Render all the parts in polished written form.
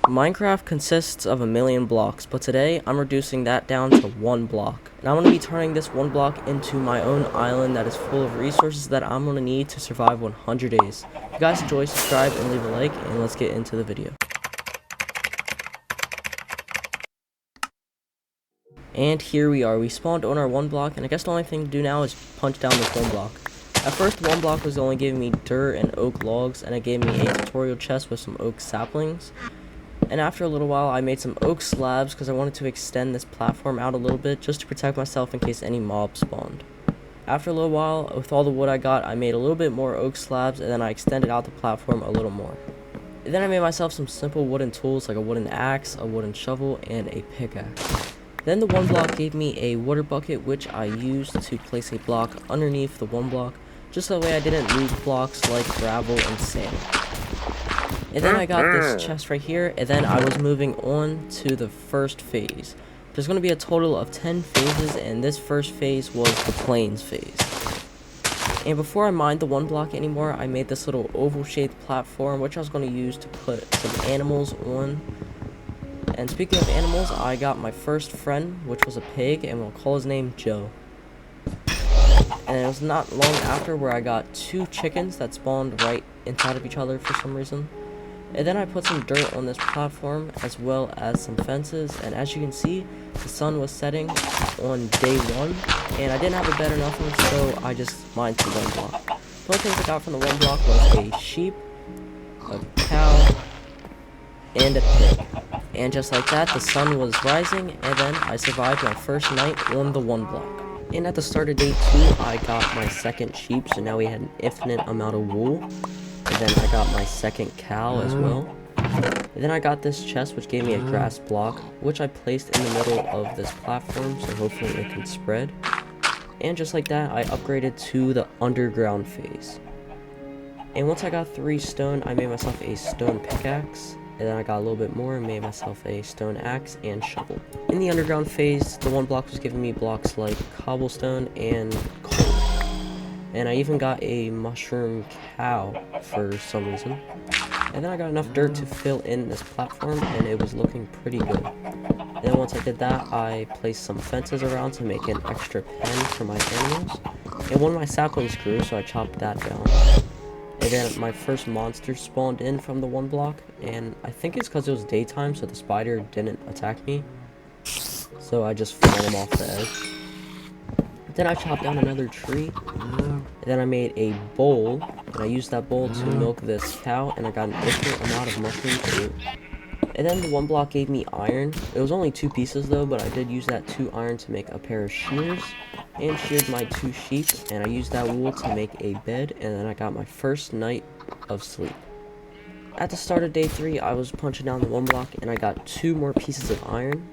Minecraft consists of 1,000,000 blocks, but today I'm reducing that down to 1 block. And I'm going to be turning this 1 block into my own island that is full of resources that I'm going to need to survive 100 days. If you guys enjoy, subscribe and leave a like, and let's get into the video. And here we are, we spawned on our 1 block, and I guess the only thing to do now is punch down this 1 block. At first, the 1 block was only giving me dirt and oak logs, and it gave me a tutorial chest with some oak saplings. And after a little while, I made some oak slabs because I wanted to extend this platform out a little bit just to protect myself in case any mobs spawned. After a little while, with all the wood I got, I made a little bit more oak slabs, and then I extended out the platform a little more. And then I made myself some simple wooden tools like a wooden axe, a wooden shovel, and a pickaxe. Then the 1 block gave me a water bucket, which I used to place a block underneath the 1 block, just that way I didn't lose blocks like gravel and sand. And then I got this chest right here, and then I was moving on to the first phase. There's going to be a total of 10 phases, and this first phase was the plains phase. And before I mined the 1 block anymore, I made this little oval-shaped platform, which I was going to use to put some animals on. And speaking of animals, I got my first friend, which was a pig, and we'll call his name Joe. And it was not long after where I got 2 chickens that spawned right inside of each other for some reason. And then I put some dirt on this platform as well as some fences, and as you can see, the sun was setting on day 1, and I didn't have a bed or nothing, so I just mined the 1 block. The only things I got from the 1 block was a sheep, a cow, and a pig. And just like that, the sun was rising, and then I survived my first night on the 1 block. And at the start of day 2, I got my second sheep, so now we had an infinite amount of wool. And then I got my second cow as well. And then I got this chest, which gave me a grass block, which I placed in the middle of this platform, so hopefully it can spread. And just like that, I upgraded to the underground phase. And once I got 3 stone, I made myself a stone pickaxe. And then I got a little bit more and made myself a stone axe and shovel. In the underground phase, the 1 block was giving me blocks like cobblestone and coal. And I even got a mushroom cow for some reason. And then I got enough dirt to fill in this platform, and it was looking pretty good. And then once I did that, I placed some fences around to make an extra pen for my animals. And one of my saplings grew, so I chopped that down. And then my first monster spawned in from the 1 block, and I think it's because it was daytime, so the spider didn't attack me. So I just fell him off the edge. Then I chopped down another tree, and then I made a bowl, and I used that bowl to milk this cow, and I got an infinite amount of mushroom fruit. And then the 1 block gave me iron. It was only 2 pieces though, but I did use that 2 iron to make a pair of shears, and sheared my 2 sheep, and I used that wool to make a bed, and then I got my first night of sleep. At the start of day 3, I was punching down the 1 block, and I got 2 more pieces of iron.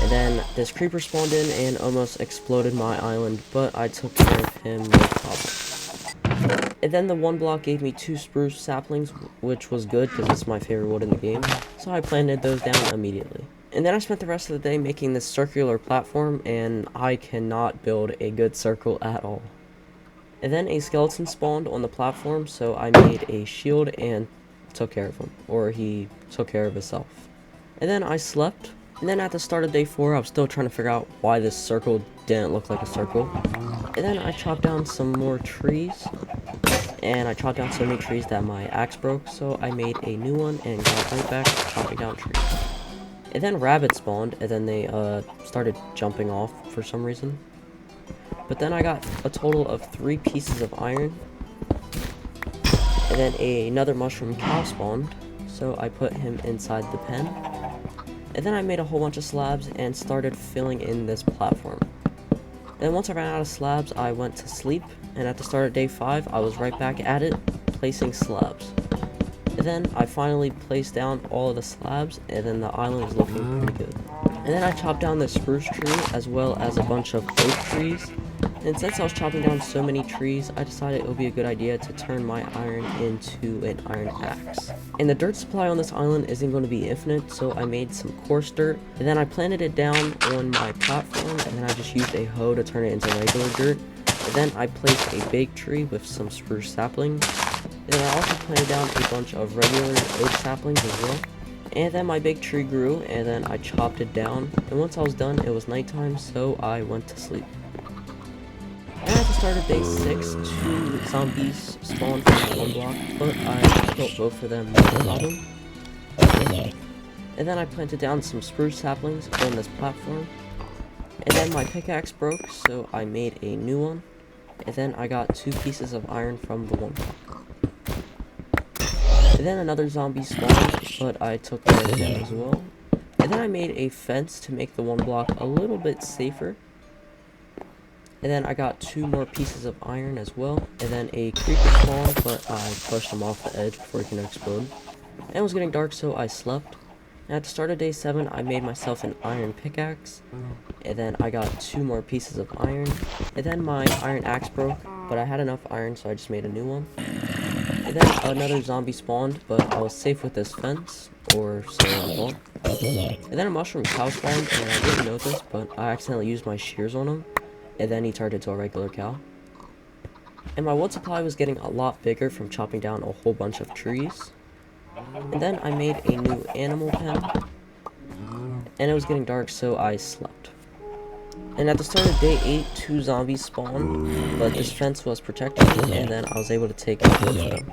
And then this creeper spawned in and almost exploded my island, but I took care of him no problem. And then the 1 block gave me 2 spruce saplings, which was good because it's my favorite wood in the game, so I planted those down immediately. And then I spent the rest of the day making this circular platform, and I cannot build a good circle at all. And then a skeleton spawned on the platform, so I made a shield and took care of him, or he took care of himself. And then I slept. And then at the start of day 4, I was still trying to figure out why this circle didn't look like a circle. And then I chopped down some more trees. And I chopped down so many trees that my axe broke, so I made a new one and got right back to chopping down trees. And then rabbits spawned, and then they started jumping off for some reason. But then I got a total of 3 pieces of iron. And then another mushroom cow spawned, so I put him inside the pen. And then I made a whole bunch of slabs and started filling in this platform. And once I ran out of slabs, I went to sleep, and at the start of day 5, I was right back at it, placing slabs. And then I finally placed down all of the slabs, and then the island was looking pretty good. And then I chopped down this spruce tree, as well as a bunch of oak trees. And since I was chopping down so many trees, I decided it would be a good idea to turn my iron into an iron axe. And the dirt supply on this island isn't going to be infinite, so I made some coarse dirt, and then I planted it down on my platform, and then I just used a hoe to turn it into regular dirt. And then I placed a big tree with some spruce saplings, And then I also planted down a bunch of regular oak saplings as well. And then my big tree grew, and then I chopped it down. And once I was done, it was nighttime, so I went to sleep. And at the start of day 6, 2 zombies spawned from one block, but I killed both of them, no problem. And then I planted down some spruce saplings on this platform. And then my pickaxe broke, so I made a new one. And then I got 2 pieces of iron from the one block. And then another zombie spawned, but I took care of them as well. And then I made a fence to make the one block a little bit safer. And then I got 2 more pieces of iron as well. And then a creeper spawned, but I pushed him off the edge before he can explode. And it was getting dark, so I slept. And at the start of day 7, I made myself an iron pickaxe. And then I got 2 more pieces of iron. And then my iron axe broke, but I had enough iron, so I just made a new one. And then another zombie spawned, but I was safe with this fence, or so I thought. And then a mushroom cow spawned, and I didn't know this, but I accidentally used my shears on him. And then he turned into a regular cow. And my wood supply was getting a lot bigger from chopping down a whole bunch of trees. And then I made a new animal pen. And it was getting dark, so I slept. And at the start of day 8, 2 zombies spawned, but this fence was protecting me, and then I was able to take out both of them.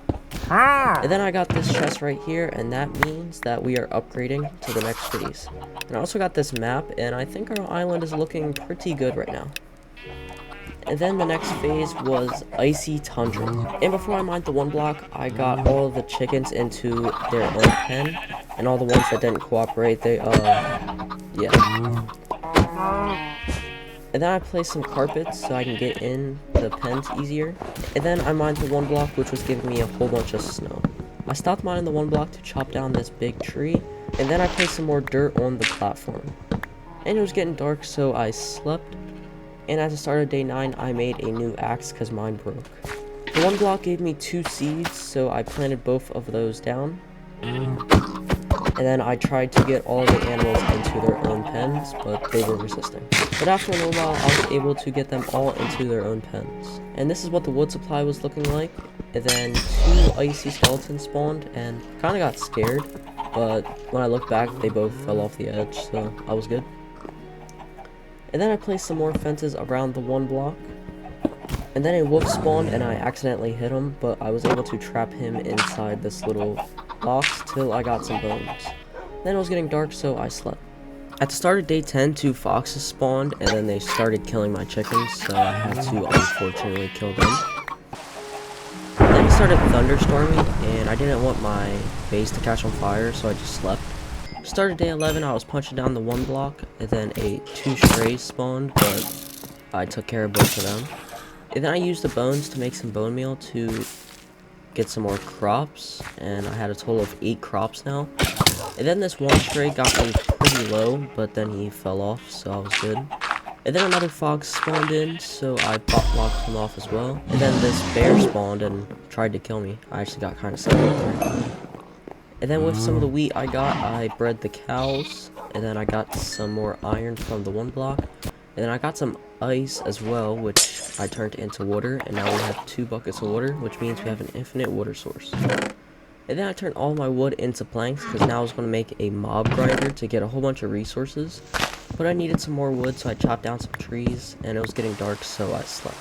And then I got this chest right here, and that means that we are upgrading to the next phase. And I also got this map, and I think our island is looking pretty good right now. And then the next phase was icy tundra. And before I mined the one block, I got all of the chickens into their own pen, and all the ones that didn't cooperate, they, yeah. And then I placed some carpets so I can get in the pens easier. And then I mined the one block, which was giving me a whole bunch of snow. I stopped mining the one block to chop down this big tree, and then I placed some more dirt on the platform. And it was getting dark, so I slept. And at the start of day 9, I made a new axe because mine broke. The one block gave me 2 seeds, so I planted both of those down. And then I tried to get all the animals into their own pens, but they were resisting. But after a little while, I was able to get them all into their own pens. And this is what the wood supply was looking like. And then 2 icy skeletons spawned, and kind of got scared. But when I looked back, they both fell off the edge, so I was good. And then I placed some more fences around the one block. And then a wolf spawned, and I accidentally hit him, but I was able to trap him inside this little box till I got some bones. Then it was getting dark, so I slept. At the start of day 10, 2 foxes spawned, and then they started killing my chickens, so I had to unfortunately kill them. Then it started thunderstorming, and I didn't want my base to catch on fire, so I just slept. Started day 11, I was punching down the one block, and then 2 strays spawned, but I took care of both of them. And then I used the bones to make some bone meal to get some more crops, and I had a total of 8 crops now. And then this one stray got me pretty low, but then he fell off, so I was good. And then another fox spawned in, so I blocked him off as well. And then this bear spawned and tried to kill me. I actually got kind of scared there. And then with some of the wheat I got, I bred the cows, and then I got some more iron from the one block, and then I got some ice as well, which I turned into water, and now we have 2 buckets of water, which means we have an infinite water source. And then I turned all my wood into planks, because now I was going to make a mob grinder to get a whole bunch of resources, but I needed some more wood, so I chopped down some trees, and it was getting dark, so I slept.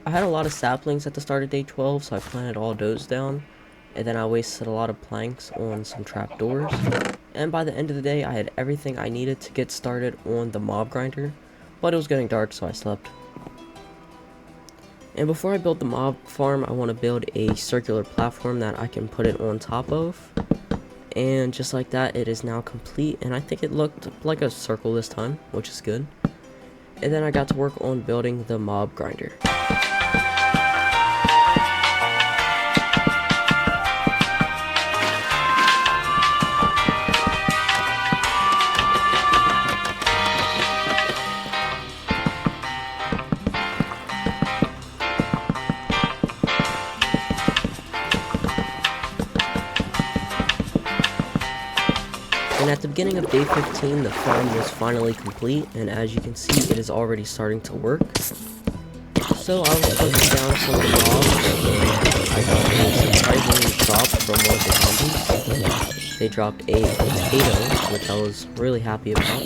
I had a lot of saplings at the start of day 12, so I planted all those down. And then I wasted a lot of planks on some trapdoors. And by the end of the day, I had everything I needed to get started on the mob grinder. But it was getting dark, so I slept. And before I build the mob farm, I want to build a circular platform that I can put it on top of. And just like that, it is now complete. And I think it looked like a circle this time, which is good. And then I got to work on building the mob grinder. And at the beginning of day 15, the farm was finally complete, and as you can see, it is already starting to work. So I was punching down some of the mobs, and I got a surprising drop from one of the zombies. They dropped a potato, which I was really happy about.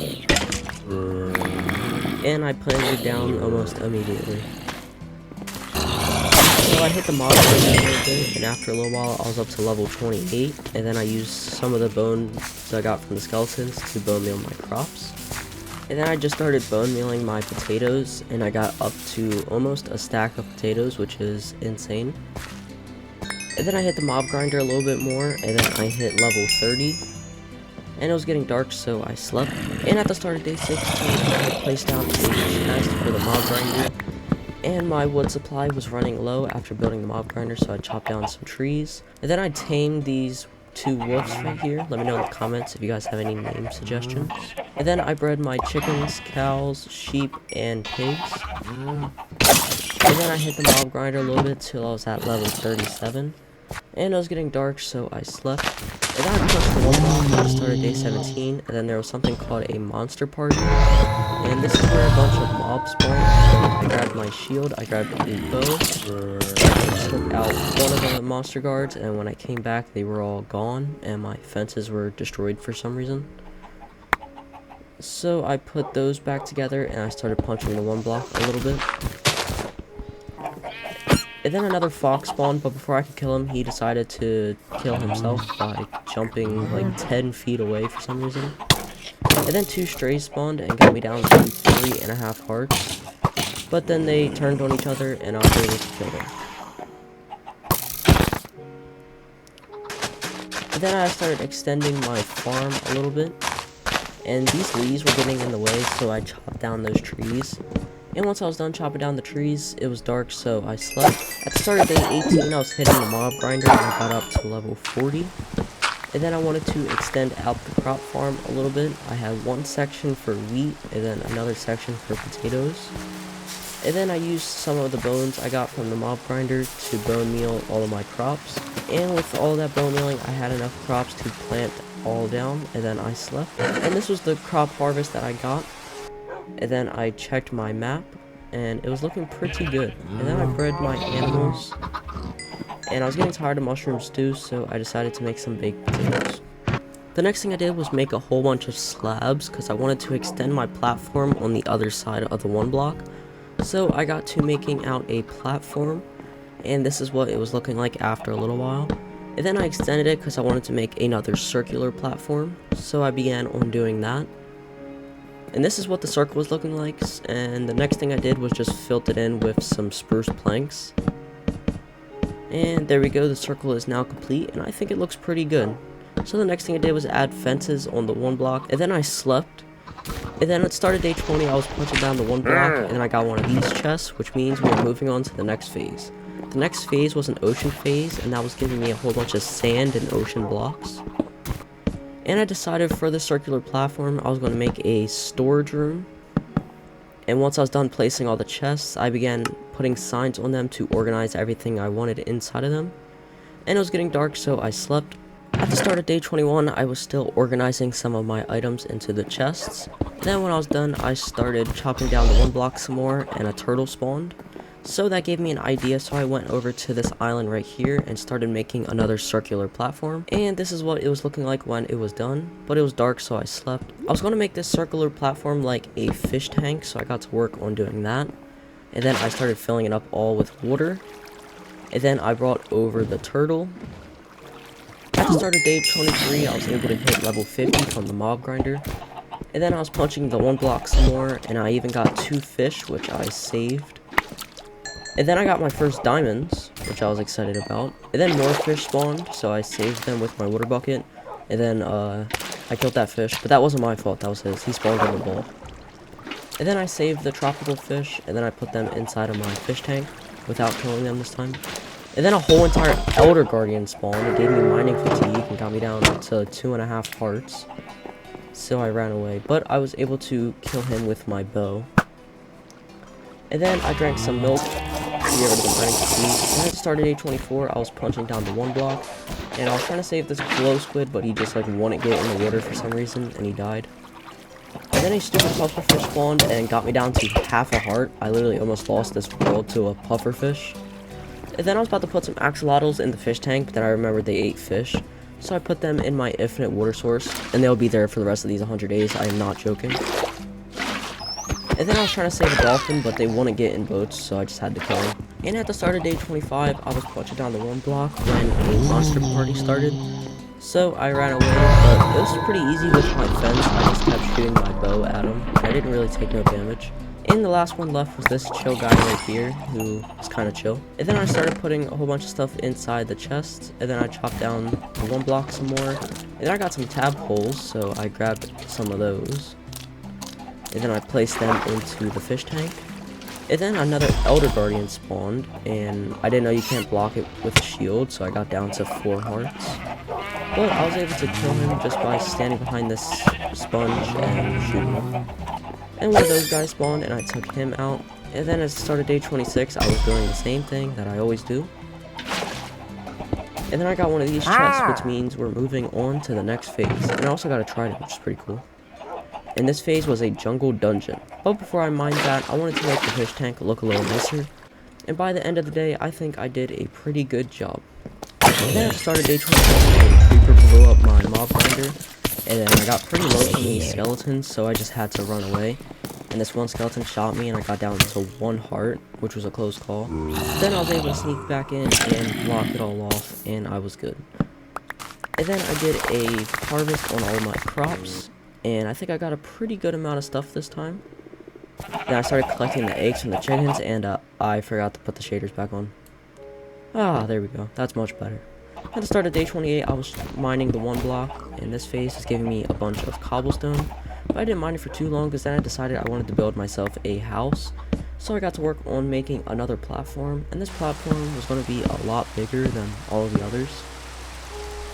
And I planted it down almost immediately. So I hit the mob grinder a little bit, and after a little while I was up to level 28, and then I used some of the bones I got from the skeletons to bone meal my crops. And then I just started bone mealing my potatoes, and I got up to almost a stack of potatoes, which is insane. And then I hit the mob grinder a little bit more, and then I hit level 30. And it was getting dark, so I slept. And at the start of day 16, I placed down a chest for the mob grinder. And my wood supply was running low after building the mob grinder, so I chopped down some trees. And then I tamed these 2 wolves right here. Let me know in the comments if you guys have any name suggestions. And then I bred my chickens, cows, sheep, and pigs. And then I hit the mob grinder a little bit till I was at level 37. And it was getting dark, so I slept. And then I punched the one block at the start of day 17, and then there was something called a monster party. And this is where a bunch of mobs spawned. So I grabbed my shield, I grabbed a bow, I took out one of the monster guards, and when I came back they were all gone, and my fences were destroyed for some reason. So I put those back together, and I started punching the one block a little bit. And then another fox spawned, but before I could kill him, he decided to kill himself by jumping like 10 feet away for some reason. And then 2 strays spawned and got me down to 3.5 hearts. But then they turned on each other, and I was able to kill them. And then I started extending my farm a little bit. And these leaves were getting in the way, so I chopped down those trees. And once I was done chopping down the trees, it was dark, so I slept. At the start of day 18, I was hitting the mob grinder, and I got up to level 40. And then I wanted to extend out the crop farm a little bit. I had one section for wheat, and then another section for potatoes. And then I used some of the bones I got from the mob grinder to bone meal all of my crops. And with all that bone mealing, I had enough crops to plant all down, and then I slept. And this was the crop harvest that I got. And then I checked my map, and it was looking pretty good. And then I bred my animals, and I was getting tired of mushroom stew, so I decided to make some baked potatoes. The next thing I did was make a whole bunch of slabs, because I wanted to extend my platform on the other side of the one block. So I got to making out a platform, and this is what it was looking like after a little while. And then I extended it because I wanted to make another circular platform, so I began on doing that. And this is what the circle was looking like, and the next thing I did was just filled it in with some spruce planks. And there we go, the circle is now complete, and I think it looks pretty good. So the next thing I did was add fences on the one block, and then I slept. And then at the start of day 20, I was punching down the one block, and then I got one of these chests, which means we're moving on to the next phase. The next phase was an ocean phase, and that was giving me a whole bunch of sand and ocean blocks. And I decided for the circular platform, I was going to make a storage room. And once I was done placing all the chests, I began putting signs on them to organize everything I wanted inside of them. And it was getting dark, so I slept. At the start of day 21, I was still organizing some of my items into the chests. Then when I was done, I started chopping down the one block some more, and a turtle spawned. So that gave me an idea, so I went over to this island right here and started making another circular platform. And this is what it was looking like when it was done, but it was dark, so I slept. I was going to make this circular platform like a fish tank, so I got to work on doing that. And then I started filling it up all with water. And then I brought over the turtle. At the start of day 23, I was able to hit level 50 from the mob grinder. And then I was punching the one block some more, and I even got 2 fish, which I saved. And then I got my first diamonds, which I was excited about. And then more fish spawned, so I saved them with my water bucket. And then I killed that fish, but that wasn't my fault, that was his. He spawned in the bowl. And then I saved the tropical fish, and then I put them inside of my fish tank without killing them this time. And then a whole entire Elder Guardian spawned. It gave me mining fatigue and got me down to 2.5 hearts. So I ran away, but I was able to kill him with my bow. And then I drank some milk to get rid of the mining fatigue. And at the start of day 24, I was punching down the one block, and I was trying to save this glow squid, but he just like wouldn't get in the water for some reason, and he died. And then a stupid pufferfish spawned and got me down to half a heart. I literally almost lost this world to a pufferfish. And then I was about to put some axolotls in the fish tank, but then I remembered they ate fish. So I put them in my infinite water source, and they'll be there for the rest of these 100 days. I am not joking. And then I was trying to save a dolphin, but they wouldn't get in boats, so I just had to kill them. And at the start of day 25, I was punching down the one block when a monster party started. So I ran away, but it was pretty easy with my fence. I just kept shooting my bow at him. I didn't really take no damage. And the last one left was this chill guy right here, who was kind of chill. And then I started putting a whole bunch of stuff inside the chest, and then I chopped down the one block some more. And then I got some tab holes, so I grabbed some of those. And then I placed them into the fish tank. And then another Elder Guardian spawned, and I didn't know you can't block it with a shield, so I got down to 4 hearts. But I was able to kill him just by standing behind this sponge and shooting him. And one of those guys spawned, and I took him out. And then at the start of day 26, I was doing the same thing that I always do. And then I got one of these chests, which means we're moving on to the next phase. And I also got a trident, which is pretty cool. And this phase was a jungle dungeon. But before I mined that, I wanted to make the fish tank look a little nicer. And by the end of the day, I think I did a pretty good job. And then at the start of day 27, a creeper blew up my mob grinder. And then I got pretty low from these skeletons, so I just had to run away. And this one skeleton shot me, and I got down to 1 heart, which was a close call. Then I was able to sneak back in and block it all off, and I was good. And then I did a harvest on all my crops, and I think I got a pretty good amount of stuff this time. Then I started collecting the eggs from the chickens, and I forgot to put the shaders back on. Ah, there we go. That's much better. At the start of day 28, I was mining the one block, and this phase is giving me a bunch of cobblestone. But I didn't mine it for too long, because then I decided I wanted to build myself a house. So I got to work on making another platform, and this platform was going to be a lot bigger than all of the others.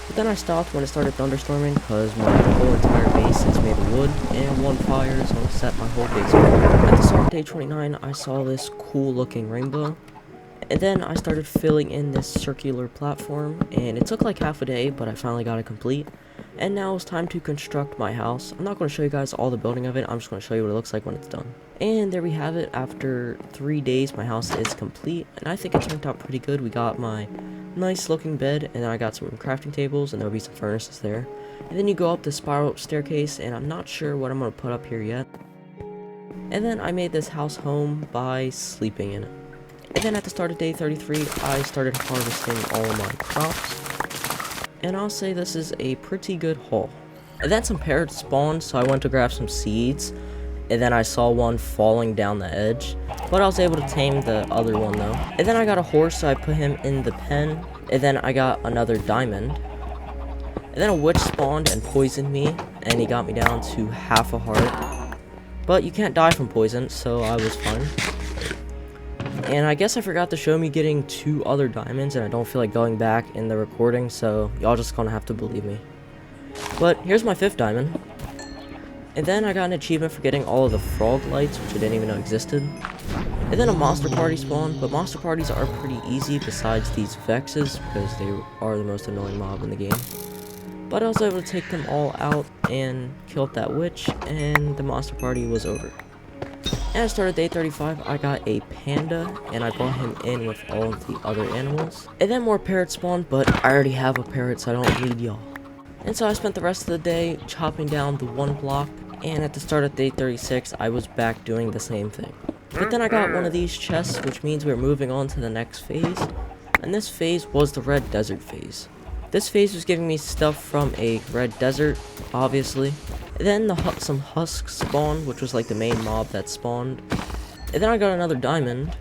But then I stopped when it started thunderstorming, because my whole entire base is made of wood, and one fire is going to set my whole base on fire. At the start of day 29, I saw this cool looking rainbow. And then I started filling in this circular platform, and it took like half a day, but I finally got it complete. And now it's time to construct my house. I'm not going to show you guys all the building of it, I'm just going to show you what it looks like when it's done. And there we have it. After 3 days, my house is complete, and I think it turned out pretty good. We got my nice looking bed, and then I got some crafting tables, and there'll be some furnaces there. And then you go up the spiral staircase, and I'm not sure what I'm going to put up here yet. And then I made this house home by sleeping in it. And then at the start of day 33, I started harvesting all of my crops. And I'll say this is a pretty good haul. And then some parrots spawned, so I went to grab some seeds. And then I saw one falling down the edge. But I was able to tame the other one though. And then I got a horse, so I put him in the pen. And then I got another diamond. And then a witch spawned and poisoned me. And he got me down to half a heart. But you can't die from poison, so I was fine. And I guess I forgot to show me getting 2 other diamonds, and I don't feel like going back in the recording, so y'all just gonna have to believe me. But here's my 5th diamond. And then I got an achievement for getting all of the frog lights, which I didn't even know existed. And then a monster party spawned, but monster parties are pretty easy besides these vexes, because they are the most annoying mob in the game. But I was able to take them all out and kill that witch, and the monster party was over. And I started day 35, I got a panda, and I brought him in with all of the other animals. And then more parrots spawned, but I already have a parrot, so I don't need y'all. And so I spent the rest of the day chopping down the one block, and at the start of day 36, I was back doing the same thing. But then I got one of these chests, which means we're moving on to the next phase. And this phase was the red desert phase. This phase was giving me stuff from a red desert, obviously. And then some husks spawned, which was like the main mob that spawned. And then I got another diamond.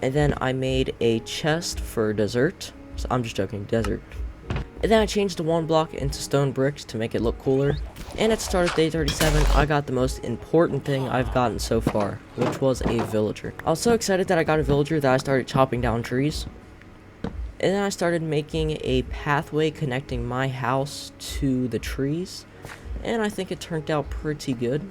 And then I made a chest for desert. So I'm just joking, desert. And then I changed the one block into stone bricks to make it look cooler. And at the start of day 37, I got the most important thing I've gotten so far, which was a villager. I was so excited that I got a villager that I started chopping down trees. And then I started making a pathway connecting my house to the trees. And I think it turned out pretty good.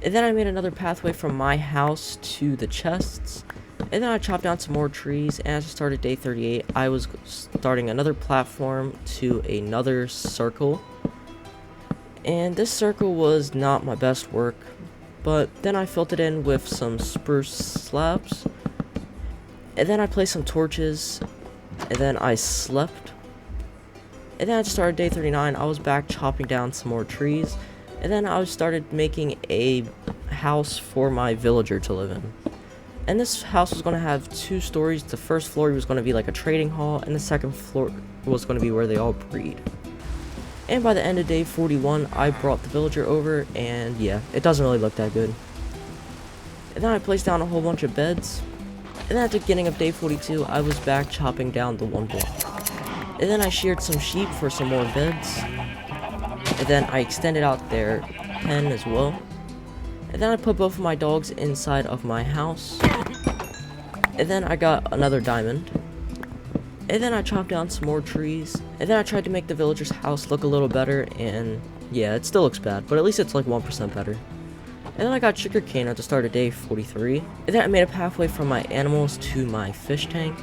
And then I made another pathway from my house to the chests. And then I chopped down some more trees. And as I started day 38, I was starting another platform to another circle. And this circle was not my best work, but then I filled it in with some spruce slabs, and then I placed some torches, and then I slept, and then I started day 39. I was back chopping down some more trees, and then I started making a house for my villager to live in. And this house was going to have 2 stories. The first floor was going to be like a trading hall, and the second floor was going to be where they all breed. And by the end of day 41, I brought the villager over, and yeah, it doesn't really look that good. And then I placed down a whole bunch of beds, and then at the beginning of day 42, I was back chopping down the 1 block. And then I sheared some sheep for some more beds, and then I extended out their pen as well. And then I put both of my dogs inside of my house, and then I got another diamond. And then I chopped down some more trees, and then I tried to make the villager's house look a little better, and yeah, it still looks bad, but at least it's like 1% better. And then I got sugarcane at the start of day 43, and then I made a pathway from my animals to my fish tank,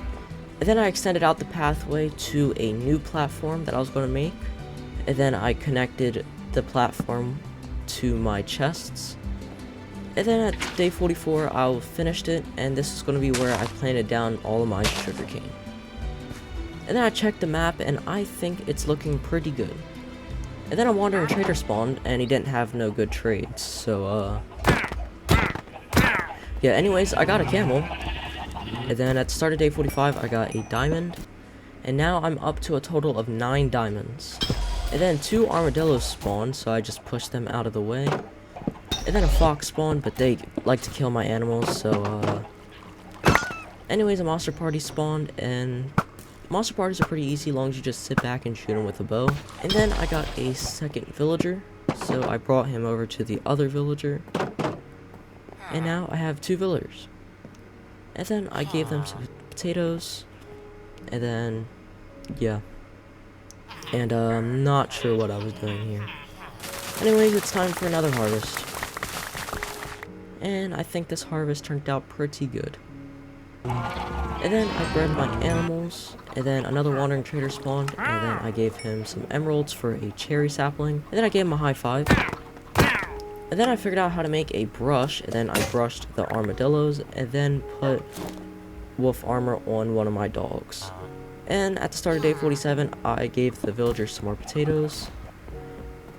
and then I extended out the pathway to a new platform that I was going to make, and then I connected the platform to my chests. And then at day 44, I finished it, and this is going to be where I planted down all of my sugarcane. And then I checked the map, and I think it's looking pretty good. And then a wandering trader spawned, and he didn't have no good trades, so yeah, anyways, I got a camel. And then at the start of day 45, I got a diamond. And now I'm up to a total of 9 diamonds. And then 2 armadillos spawned, so I just pushed them out of the way. And then a fox spawned, but they like to kill my animals, so anyways, a monster party spawned, and monster parties are pretty easy as long as you just sit back and shoot them with a bow. And then I got a second villager, so I brought him over to the other villager. And now I have 2 villagers. And then I gave them some potatoes, and then yeah. And I'm not sure what I was doing here. Anyways, it's time for another harvest. And I think this harvest turned out pretty good. And then I bred my animals, and then another wandering trader spawned, and then I gave him some emeralds for a cherry sapling, and then I gave him a high 5. And then I figured out how to make a brush, and then I brushed the armadillos, and then put wolf armor on one of my dogs. And at the start of day 47, I gave the villagers some more potatoes,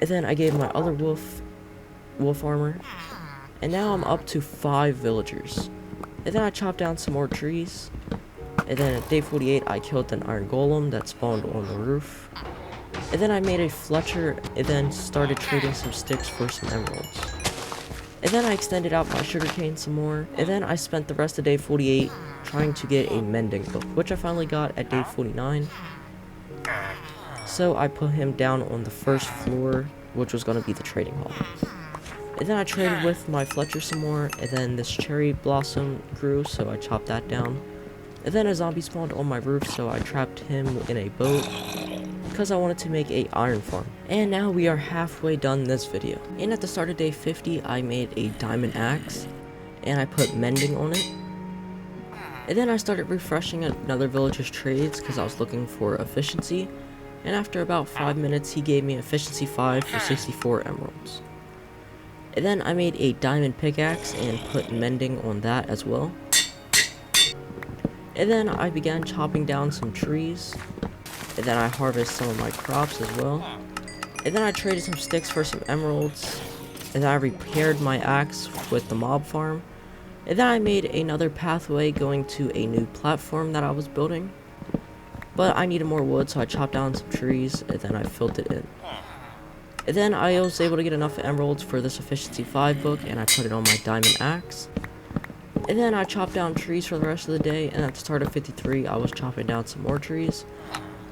and then I gave my other wolf armor, and now I'm up to 5 villagers. And then I chopped down some more trees, and then at day 48 I killed an iron golem that spawned on the roof, and then I made a Fletcher, and then started trading some sticks for some emeralds. And then I extended out my sugarcane some more, and then I spent the rest of day 48 trying to get a mending book, which I finally got at day 49. So I put him down on the first floor, which was going to be the trading hall. And then I traded with my Fletcher some more, and then this cherry blossom grew, so I chopped that down. And then a zombie spawned on my roof, so I trapped him in a boat, because I wanted to make a iron farm. And now we are halfway done this video. And at the start of day 50, I made a diamond axe, and I put mending on it. And then I started refreshing another villager's trades, because I was looking for efficiency. And after about 5 minutes, he gave me efficiency 5 for 64 emeralds. And then I made a diamond pickaxe and put mending on that as well. And then I began chopping down some trees. And then I harvested some of my crops as well. And then I traded some sticks for some emeralds. And then I repaired my axe with the mob farm. And then I made another pathway going to a new platform that I was building. But I needed more wood, so I chopped down some trees, and then I filled it in. And then I was able to get enough emeralds for this efficiency 5 book, and I put it on my diamond axe. And then I chopped down trees for the rest of the day, and at the start of 53, I was chopping down some more trees.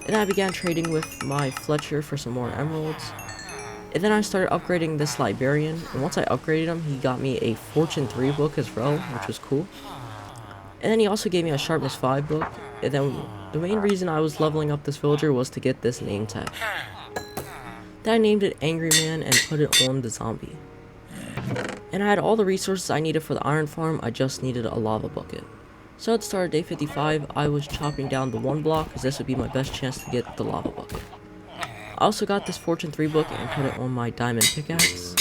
And I began trading with my Fletcher for some more emeralds. And then I started upgrading this librarian, and once I upgraded him, he got me a Fortune 3 book as well, which was cool. And then he also gave me a Sharpness 5 book, and then the main reason I was leveling up this villager was to get this name tag. Then I named it Angry Man and put it on the zombie. And I had all the resources I needed for the iron farm, I just needed a lava bucket. So at the start of day 55, I was chopping down the 1 block, because this would be my best chance to get the lava bucket. I also got this Fortune 3 book and put it on my diamond pickaxe.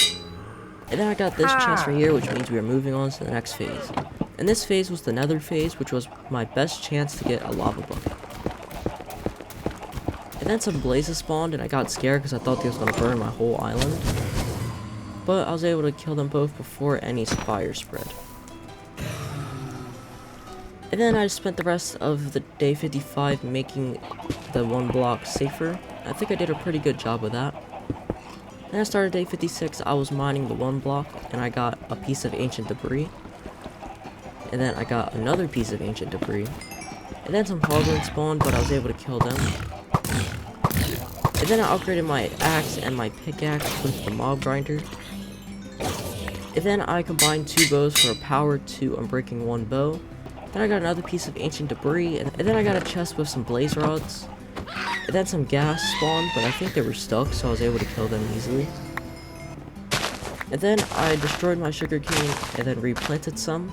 And then I got this chest right here, which means we are moving on to the next phase. And this phase was the Nether phase, which was my best chance to get a lava bucket. And then some blazes spawned, and I got scared because I thought they was going to burn my whole island. But I was able to kill them both before any fire spread. And then I spent the rest of the day 55 making the 1 block safer. I think I did a pretty good job with that. Then I started day 56, I was mining the 1 block, and I got a piece of ancient debris. And then I got another piece of ancient debris. And then some hardwood spawned, but I was able to kill them. And then I upgraded my axe and my pickaxe with the mob grinder. And then I combined 2 bows for a power 2 unbreaking 1 bow. Then I got another piece of ancient debris, and then I got a chest with some blaze rods. And then some gas spawned, but I think they were stuck, so I was able to kill them easily. And then I destroyed my sugarcane, and then replanted some.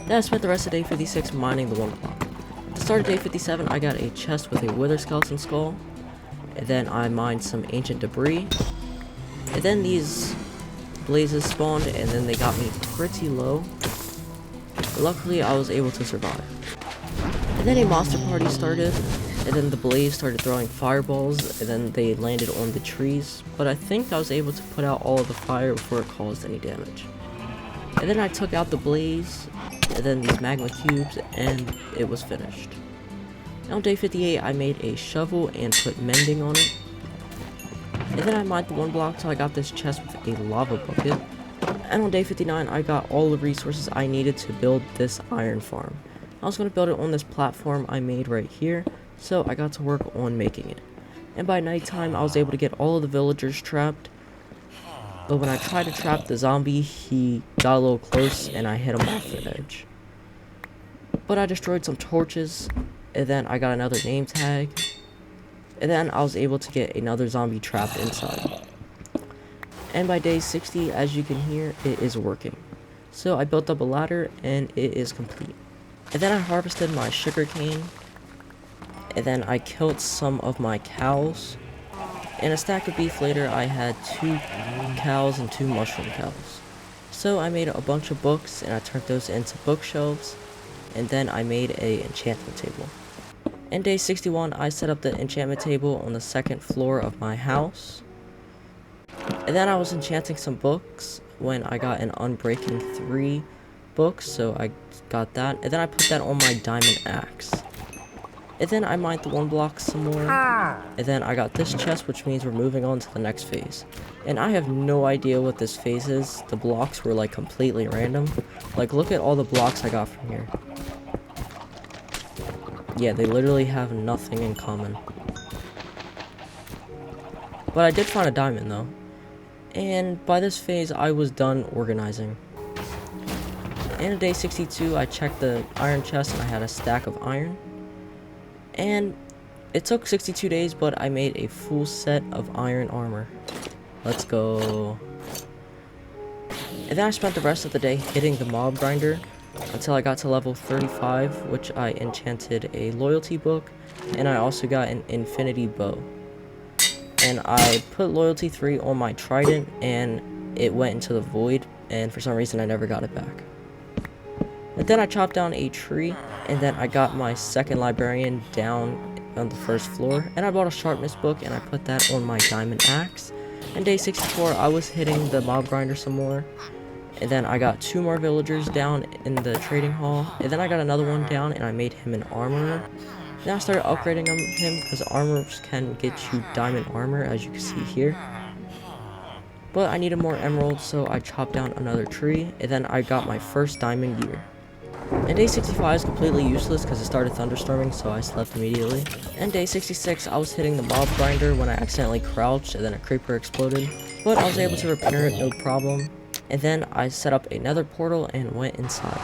Then I spent the rest of day 56 mining the 1 block. At the start of day 57, I got a chest with a wither skeleton skull. And then I mined some ancient debris. And then these blazes spawned, and then they got me pretty low. But luckily, I was able to survive. And then a monster party started, and then the blaze started throwing fireballs, and then they landed on the trees. But I think I was able to put out all of the fire before it caused any damage. And then I took out the blaze, and then these magma cubes, and it was finished. And on day 58, I made a shovel and put mending on it. And then I mined the 1 block till I got this chest with a lava bucket. And on day 59, I got all the resources I needed to build this iron farm. I was going to build it on this platform I made right here, so I got to work on making it. And by nighttime, I was able to get all of the villagers trapped. But when I tried to trap the zombie, he got a little close and I hit him off the edge. But I destroyed some torches, and then I got another name tag. And then I was able to get another zombie trapped inside. And by day 60, as you can hear, it is working. So I built up a ladder and it is complete. And then I harvested my sugarcane. And then I killed some of my cows. And a stack of beef later, I had 2 cows and 2 mushroom cows. So I made a bunch of books and I turned those into bookshelves. And then I made a enchantment table. And day 61, I set up the enchantment table on the 2nd floor of my house. And then I was enchanting some books when I got an Unbreaking 3 book, so I got that. And then I put that on my diamond axe. And then I mined the 1 block some more. And then I got this chest, which means we're moving on to the next phase. And I have no idea what this phase is. The blocks were like completely random. Like, look at all the blocks I got from here. Yeah, they literally have nothing in common. But I did find a diamond though. And by this phase, I was done organizing. And on day 62, I checked the iron chest and I had a stack of iron. And it took 62 days, but I made a full set of iron armor. Let's go. And then I spent the rest of the day hitting the mob grinder until I got to level 35, which I enchanted a loyalty book, and I also got an infinity bow. And I put loyalty 3 on my trident, and it went into the void, and for some reason I never got it back. And then I chopped down a tree, and then I got my 2nd librarian down on the 1st floor, and I bought a sharpness book, and I put that on my diamond axe. And day 64, I was hitting the mob grinder some more. And then I got 2 more villagers down in the trading hall. And then I got another one down and I made him an armorer. Then I started upgrading him because armors can get you diamond armor, as you can see here. But I needed more emeralds, so I chopped down another tree. And then I got my first diamond gear. And day 65 is completely useless because it started thunderstorming, so I slept immediately. And day 66, I was hitting the mob grinder when I accidentally crouched and then a creeper exploded. But I was able to repair it, no problem. And then I set up a nether portal and went inside.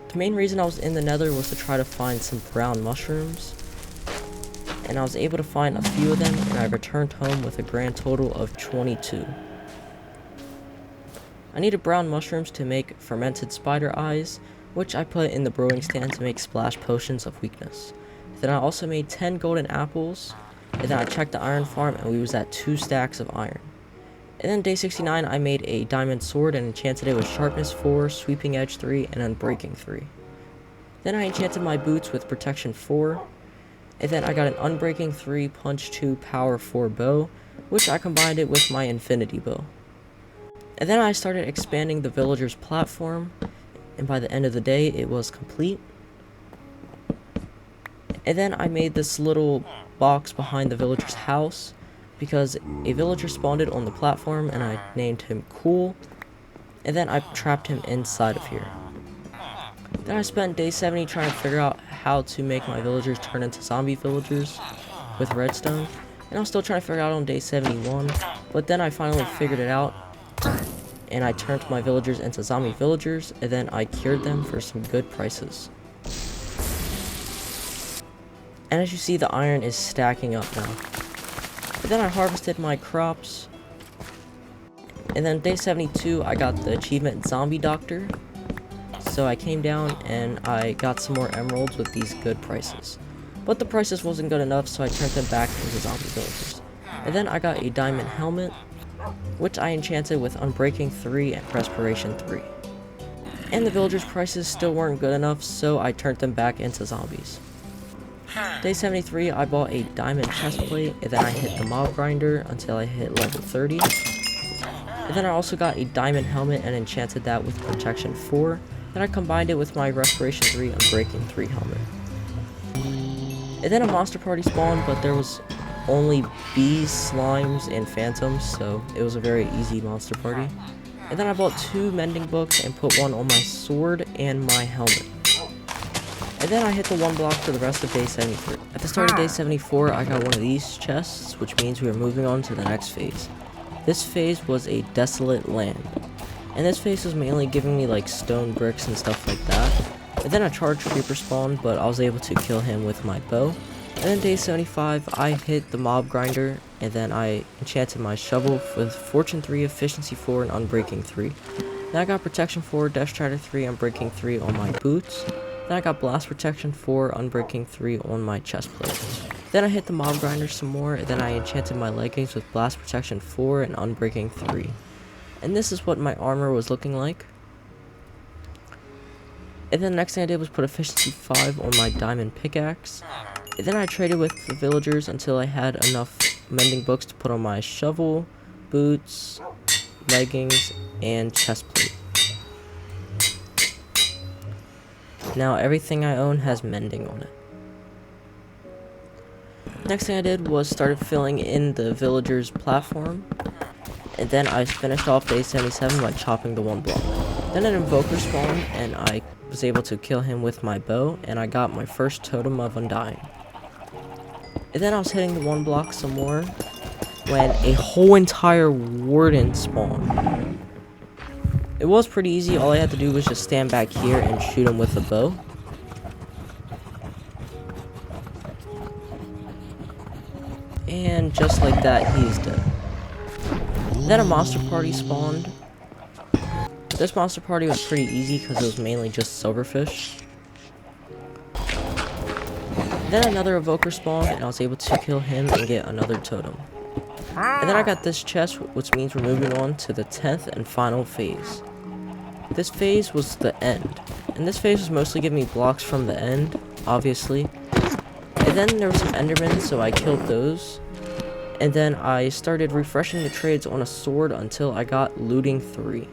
The main reason I was in the nether was to try to find some brown mushrooms. And I was able to find a few of them, and I returned home with a grand total of 22. I needed brown mushrooms to make fermented spider eyes, which I put in the brewing stand to make splash potions of weakness. Then I also made 10 golden apples, And then I checked the iron farm, and we was at 2 stacks of iron. And then day 69, I made a diamond sword and enchanted it with sharpness 4, sweeping edge 3, and unbreaking 3. Then I enchanted my boots with protection 4. And then I got an unbreaking 3, punch 2, power 4 bow, which I combined it with my infinity bow. And then I started expanding the villager's platform, and by the end of the day, it was complete. And then I made this little box behind the villager's house, because a villager spawned it on the platform, and I named him Cool. And then I trapped him inside of here. Then I spent day 70 trying to figure out how to make my villagers turn into zombie villagers with redstone. And I was still trying to figure out on day 71, but then I finally figured it out. And I turned my villagers into zombie villagers, and then I cured them for some good prices. And as you see, the iron is stacking up now. But then I harvested my crops. And then day 72, I got the achievement Zombie Doctor. So I came down and I got some more emeralds with these good prices. But the prices wasn't good enough, so I turned them back into zombie villagers. And then I got a diamond helmet, which I enchanted with unbreaking 3 and respiration 3. And the villagers' prices still weren't good enough, so I turned them back into zombies. Day 73, I bought a diamond chestplate, and then I hit the mob grinder until I hit level 30. And then I also got a diamond helmet and enchanted that with protection 4. Then I combined it with my respiration 3 and breaking 3 helmet. And then a monster party spawned, but there was only bees, slimes, and phantoms, so it was a very easy monster party. And then I bought 2 mending books and put one on my sword and my helmet. And then I hit the 1 block for the rest of day 73. At the start of day 74, I got one of these chests, which means we are moving on to the next phase. This phase was a desolate land. And this phase was mainly giving me like stone bricks and stuff like that. And then a charge creeper spawned, but I was able to kill him with my bow. And then day 75, I hit the mob grinder, and then I enchanted my shovel with fortune 3, efficiency 4, and unbreaking 3. Then I got protection 4, death strider 3, unbreaking 3 on my boots. Then I got blast protection 4, unbreaking 3 on my chestplate. Then I hit the mob grinder some more, and then I enchanted my leggings with blast protection 4 and unbreaking 3. And this is what my armor was looking like. And then the next thing I did was put efficiency 5 on my diamond pickaxe. And then I traded with the villagers until I had enough mending books to put on my shovel, boots, leggings, and chestplate. Now everything I own has mending on it. Next thing I did was started filling in the villagers' platform. And then I finished off day 77 by chopping the 1 block. Then an invoker spawned, and I was able to kill him with my bow, and I got my first totem of undying. And then I was hitting the 1 block some more, when a whole entire warden spawned. It was pretty easy. All I had to do was just stand back here and shoot him with a bow. And just like that, he's dead. Then a monster party spawned. This monster party was pretty easy because it was mainly just silverfish. Then another evoker spawned, and I was able to kill him and get another totem. And then I got this chest, which means we're moving on to the 10th and final phase. This phase was the end. And this phase was mostly giving me blocks from the end, obviously. And then there were some endermen, so I killed those. And then I started refreshing the trades on a sword until I got looting 3.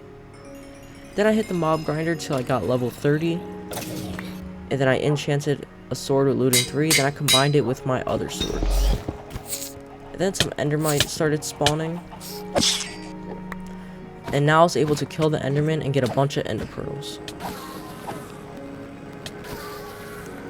Then I hit the mob grinder till I got level 30. And then I enchanted a sword with looting 3. Then I combined it with my other sword. And then some endermites started spawning. And now I was able to kill the enderman and get a bunch of ender pearls.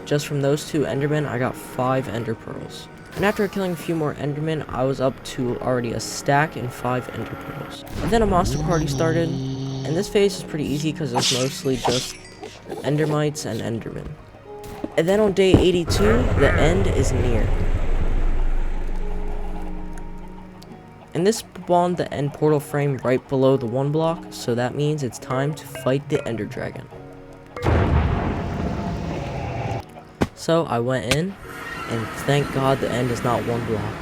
Just from those 2 endermen, I got 5 ender pearls. And after killing a few more endermen, I was up to already a stack and 5 ender pearls. And then a monster party started, and this phase is pretty easy because it's mostly just endermites and endermen. And then on day 82, the end is near. And this spawned the end portal frame right below the 1 block, so that means it's time to fight the ender dragon. So I went in, and thank God the end is not 1 block.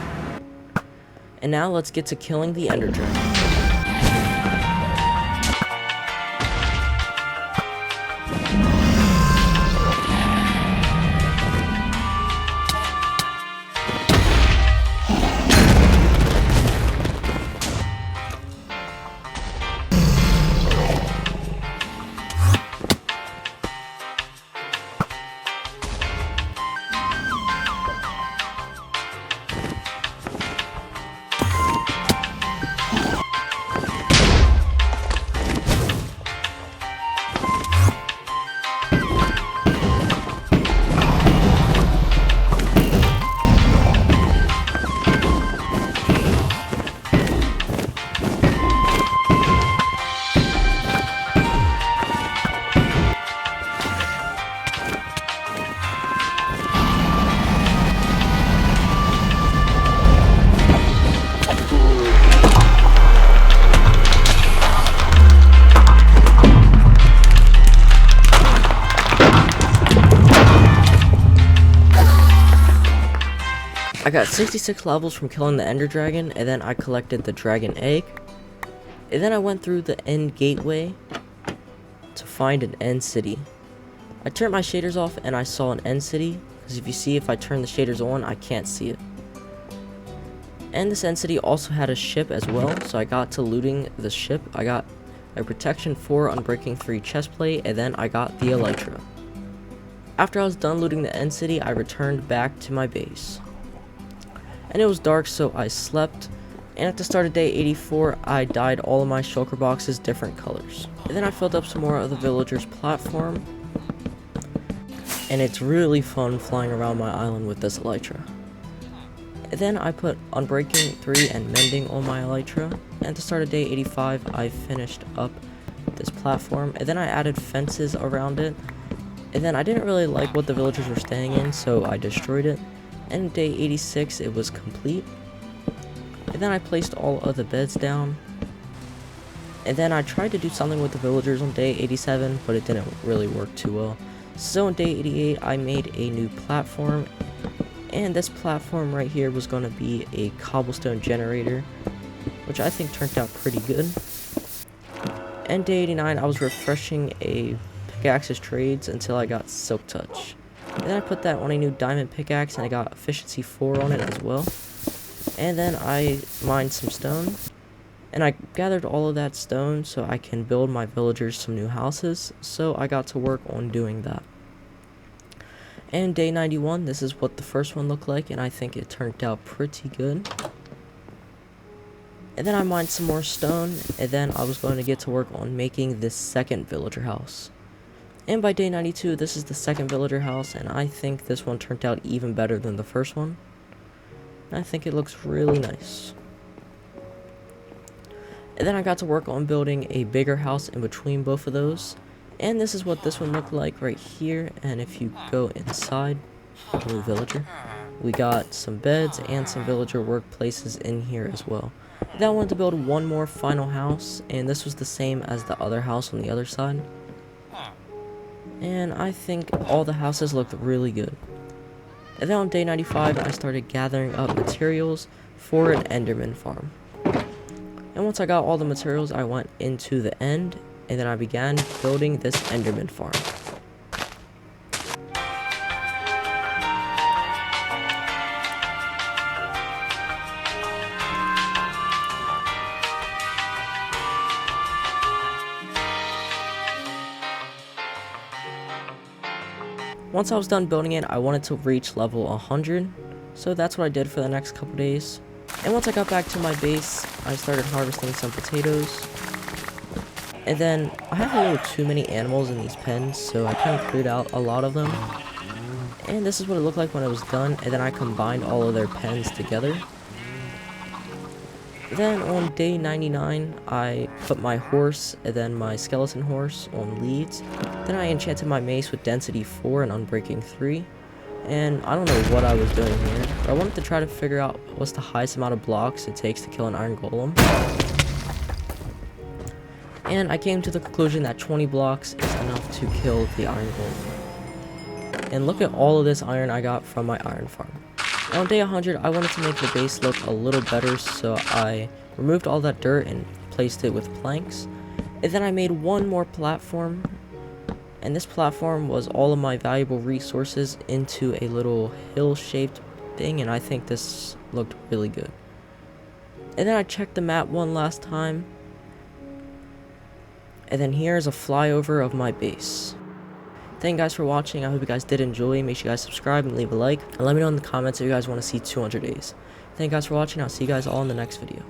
And now let's get to killing the ender dragon. I got 66 levels from killing the ender dragon, and then I collected the dragon egg. And then I went through the end gateway to find an end city. I turned my shaders off and I saw an end city, because if you see, if I turn the shaders on, I can't see it. And this end city also had a ship as well, so I got to looting the ship. I got a protection 4 unbreaking 3 chestplate, and then I got the elytra. After I was done looting the end city, I returned back to my base. And it was dark, so I slept, and at the start of day 84, I dyed all of my shulker boxes different colors. And then I filled up some more of the villagers' platform, and it's really fun flying around my island with this elytra. And then I put unbreaking 3 and mending on my elytra, and at the start of day 85, I finished up this platform, and then I added fences around it, and then I didn't really like what the villagers were staying in, so I destroyed it. And day 86 it was complete, and then I placed all of the beds down, and then I tried to do something with the villagers on day 87, but it didn't really work too well. So on day 88 I made a new platform, and this platform right here was going to be a cobblestone generator, which I think turned out pretty good. And day 89 I was refreshing a pickaxe's trades until I got silk touch. And then I put that on a new diamond pickaxe, and I got efficiency 4 on it as well. And then I mined some stone, and I gathered all of that stone so I can build my villagers some new houses, so I got to work on doing that. And day 91, this is what the first one looked like, and I think it turned out pretty good. And then I mined some more stone, and then I was going to get to work on making this second villager house. And by day 92, this is the second villager house, and I think this one turned out even better than the first one. I think it looks really nice. And then I got to work on building a bigger house in between both of those. And this is what this one looked like right here. And if you go inside, new villager, we got some beds and some villager workplaces in here as well. Then I wanted to build one more final house, and this was the same as the other house on the other side. And I think all the houses looked really good. And then on day 95, I started gathering up materials for an enderman farm. And once I got all the materials, I went into the end, and then I began building this enderman farm. Once I was done building it, I wanted to reach level 100, so that's what I did for the next couple days. And once I got back to my base, I started harvesting some potatoes. And then I had a little too many animals in these pens, so I kind of cleared out a lot of them. And this is what it looked like when it was done, and then I combined all of their pens together. Then on day 99, I put my horse and then my skeleton horse on leads. Then I enchanted my mace with density 4 and unbreaking 3. And I don't know what I was doing here, but I wanted to try to figure out what's the highest amount of blocks it takes to kill an iron golem. And I came to the conclusion that 20 blocks is enough to kill the iron golem. And look at all of this iron I got from my iron farm. On day 100, I wanted to make the base look a little better, so I removed all that dirt and placed it with planks. And then I made one more platform, and this platform was all of my valuable resources into a little hill-shaped thing, and I think this looked really good. And then I checked the map one last time, and then here's a flyover of my base. Thank you guys for watching. I hope you guys did enjoy. Make sure you guys subscribe and leave a like, and let me know in the comments if you guys want to see 200 days. Thank you guys for watching. I'll see you guys all in the next video.